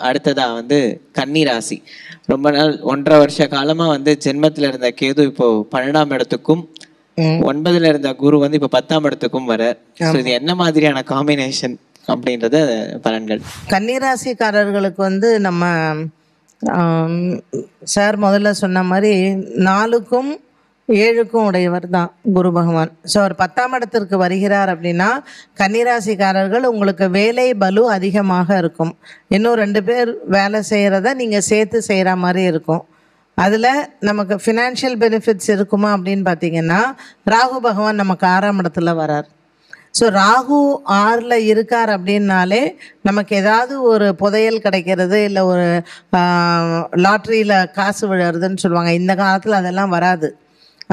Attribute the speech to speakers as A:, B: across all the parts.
A: அடுத்ததாக வந்து கன்னி ராசி. ரொம்ப நாள் 1.5 வருஷ காலமாக வந்து ஜென்மத்தில் இருந்த கேது இப்போ 12ஆம் இடத்துக்கும் 9ல் இருந்த குரு வந்து இப்போ 10ஆம் இடத்துக்கும் வர. ஸோ இது என்ன மாதிரியான காம்பினேஷன் அப்படின்றத பலன்கள்?
B: கன்னிராசிக்காரர்களுக்கு வந்து நம்ம சார் முதல்ல சொன்ன மாதிரி 4க்கும் 7க்கும் உடையவர் தான் குரு பகவான். ஸோ அவர் 10ஆம் இடத்திற்கு வருகிறார் அப்படின்னா கன்னிராசிக்காரர்கள் உங்களுக்கு வேலை பலு அதிகமாக இருக்கும். இன்னும் 2 பேர் வேலை செய்கிறத நீங்கள் சேர்த்து செய்கிற மாதிரி இருக்கும். அதில் நமக்கு ஃபினான்ஷியல் பெனிஃபிட்ஸ் இருக்குமா அப்படின்னு பார்த்தீங்கன்னா ராகு பகவான் நமக்கு 6ஆம் இடத்துல வரார். ஸோ ராகு 6ல் இருக்கார் அப்படின்னாலே நமக்கு ஏதாவது ஒரு புதையல் கிடைக்கிறது, இல்லை ஒரு லாட்ரியில் காசு விழுறதுன்னு சொல்லுவாங்க. இந்த காலத்தில் அதெல்லாம் வராது.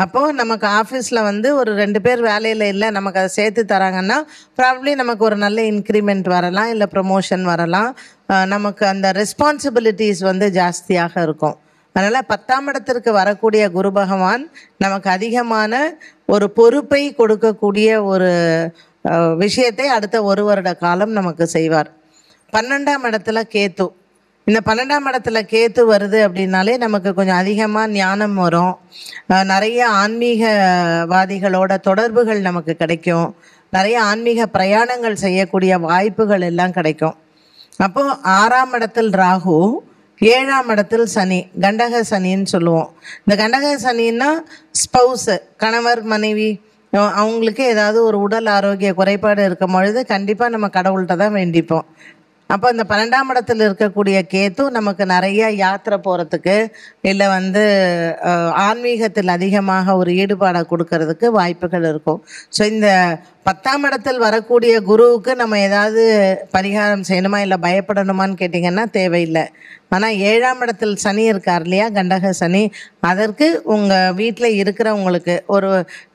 B: அப்போது நமக்கு ஆஃபீஸில் வந்து ஒரு 2 பேர் வேலையில் இல்லை, நமக்கு அதை சேர்த்து தராங்கன்னா ப்ராபப்ளி நமக்கு ஒரு நல்ல இன்க்ரிமெண்ட் வரலாம், இல்லை ப்ரமோஷன் வரலாம். நமக்கு அந்த ரெஸ்பான்சிபிலிட்டிஸ் வந்து ஜாஸ்தியாக இருக்கும். அதனால் 10ஆம் இடத்திற்கு வரக்கூடிய குரு பகவான் நமக்கு அதிகமான ஒரு பொறுப்பை கொடுக்கக்கூடிய ஒரு விஷயத்தை அடுத்த 1 வருட காலம் நமக்கு செய்வார். 12ஆம் இடத்துல கேத்து. இந்த 12ஆம் இடத்துல கேத்து வருது அப்படின்னாலே நமக்கு கொஞ்சம் அதிகமாக ஞானம் வரும். நிறைய ஆன்மீகவாதிகளோட தொடர்புகள் நமக்கு கிடைக்கும். நிறைய ஆன்மீக பிரயாணங்கள் செய்யக்கூடிய வாய்ப்புகள் எல்லாம் கிடைக்கும். அப்போது 6ஆம் இடத்தில் ராகு, 7ஆம் இடத்தில் சனி, கண்டக சனின்னு சொல்லுவோம். இந்த கண்டக சனின்னா ஸ்பௌஸு, கணவர் மனைவி, அவங்களுக்கு ஏதாவது ஒரு உடல் ஆரோக்கிய குறைபாடு இருக்கும் பொழுது கண்டிப்பாக நம்ம கடவுள்கிட்ட தான் வேண்டிப்போம். அப்போ இந்த 12ஆம் இடத்தில் இருக்கக்கூடிய கேத்து நமக்கு நிறைய யாத்திரை போகிறதுக்கு, இல்லை வந்து ஆன்மீகத்தில் அதிகமாக ஒரு ஈடுபாடை கொடுக்கறதுக்கு வாய்ப்புகள் இருக்கும். ஸோ இந்த 10ஆம் இடத்தில் வரக்கூடிய குருவுக்கு நம்ம ஏதாவது பரிகாரம் செய்யணுமா, இல்லை பயப்படணுமான்னு கேட்டிங்கன்னா தேவையில்லை. ஆனால் 7ஆம் இடத்தில் சனி இருக்கார் இல்லையா, கண்டக சனி, அதற்கு உங்கள் வீட்டில் இருக்கிறவங்களுக்கு ஒரு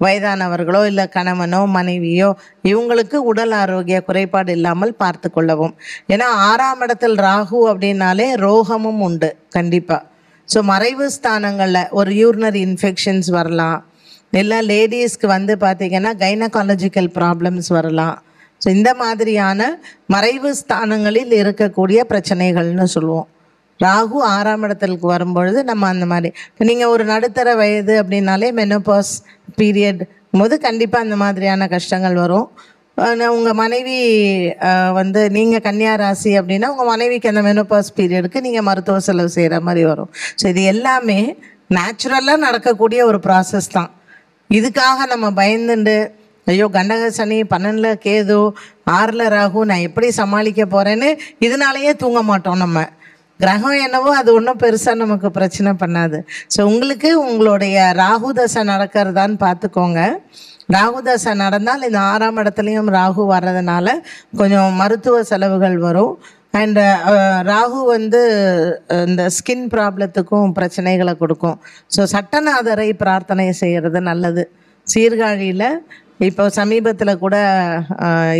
B: வயதானவர்களோ இல்லை கணவனோ மனைவியோ இவங்களுக்கு உடல் ஆரோக்கிய குறைபாடு இல்லாமல் பார்த்து கொள்ளவும். ஏன்னா 6ஆம் இடத்தில் ராகு அப்படின்னாலே ரோகமும் உண்டு கண்டிப்பாக. ஸோ மறைவு ஸ்தானங்களில் ஒரு யூரினரி இன்ஃபெக்ஷன்ஸ் வரலாம், இல்லை லேடிஸ்க்கு வந்து பார்த்திங்கன்னா கைனகாலஜிக்கல் ப்ராப்ளம்ஸ் வரலாம். ஸோ இந்த மாதிரியான மறைவு ஸ்தானங்களில் இருக்கக்கூடிய பிரச்சனைகள்னு சொல்லுவோம். ராகு 6ஆம் இடத்திற்கு வரும்பொழுது நம்ம அந்த மாதிரி, இப்போ நீங்கள் ஒரு நடுத்தர வயது அப்படின்னாலே மெனோபாஸ் பீரியட் போது கண்டிப்பாக அந்த மாதிரியான கஷ்டங்கள் வரும். உங்கள் மனைவி வந்து நீங்கள் கன்னியா ராசி அப்படின்னா உங்கள் மனைவிக்கு அந்த மெனோபாஸ் பீரியடுக்கு நீங்கள் மருத்துவ செலவு செய்கிற மாதிரி வரும். ஸோ இது எல்லாமே நேச்சுரலாக நடக்கக்கூடிய ஒரு ப்ராசஸ் தான். இதுக்காக நம்ம பயந்துண்டு ஐயோ கண்டக சனி, 12ல் கேது, 6ல் ராகு, நான் எப்படி சமாளிக்க போகிறேன்னு இதனாலேயே தூங்க மாட்டோம். நம்ம கிரகம் என்னவோ அது ஒன்றும் பெருசாக நமக்கு பிரச்சனை பண்ணாது. ஸோ உங்களுக்கு உங்களுடைய ராகு தசை நடக்கிறதான்னு பார்த்துக்கோங்க. ராகு தசை நடந்தால் இந்த 6ஆம் இடத்துலையும் ராகு வர்றதுனால கொஞ்சம் மருத்துவ செலவுகள் வரும். அண்டு ராகு வந்து இந்த ஸ்கின் ப்ராப்ளத்துக்கும் பிரச்சனைகளை கொடுக்கும். ஸோ சட்டநாதரை பிரார்த்தனை செய்கிறது நல்லது. சீர்காழியில் இப்போ சமீபத்தில் கூட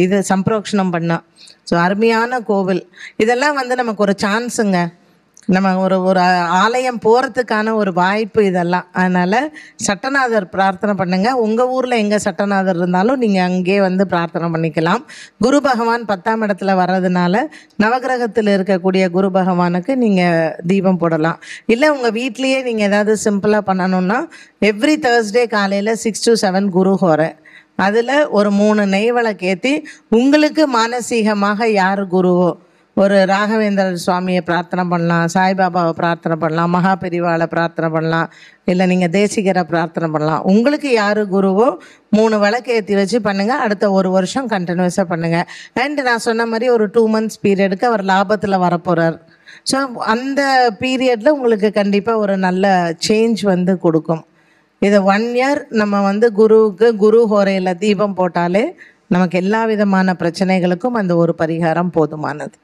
B: இது சம்பிரோக்ஷணம் பண்ணால், ஸோ அருமையான கோவில். இதெல்லாம் வந்து நமக்கு ஒரு சான்ஸுங்க, நம்ம ஒரு ஆலயம் போகிறதுக்கான ஒரு வாய்ப்பு இதெல்லாம். அதனால் சட்டநாதர் பிரார்த்தனை பண்ணுங்கள். உங்கள் ஊரில் எங்கே சட்டநாதர் இருந்தாலும் நீங்கள் அங்கேயே வந்து பிரார்த்தனை பண்ணிக்கலாம். குரு பகவான் 10ஆம் இடத்துல வர்றதுனால நவகிரகத்தில் இருக்கக்கூடிய குரு பகவானுக்கு நீங்கள் தீபம் போடலாம். இல்லை உங்கள் வீட்லேயே நீங்கள் ஏதாவது சிம்பிளாக பண்ணணுன்னா எவ்ரி தேர்ஸ்டே காலையில் 6 to 7 குரு ஹோரை, அதில் ஒரு 3 நெய் விளக்கேற்றி உங்களுக்கு மானசீகமாக யார் குருவோ, ஒரு ராகவேந்திர சுவாமியை பிரார்த்தனை பண்ணலாம், சாய்பாபாவை பிரார்த்தனை பண்ணலாம், மகா பெரிவாளை பிரார்த்தனை பண்ணலாம், இல்லை நீங்கள் தேசிகரை பிரார்த்தனை பண்ணலாம். உங்களுக்கு யார் குருவோ 3 விளக்கு ஏற்றி வச்சு பண்ணுங்கள். அடுத்த 1 வருஷம் கண்டினியூஸாக பண்ணுங்கள். அண்ட் நான் சொன்ன மாதிரி ஒரு 2 months பீரியடுக்கு அவர் லாபத்தில் வரப்போகிறார். ஸோ அந்த பீரியடில் உங்களுக்கு கண்டிப்பாக ஒரு நல்ல சேஞ்ச் வந்து கொடுக்கும். இதை 1 year நம்ம வந்து குருவுக்கு குரு ஹோரையில் தீபம் போட்டாலே நமக்கு எல்லா விதமான பிரச்சனைகளுக்கும் அந்த ஒரு பரிகாரம் போதுமானது.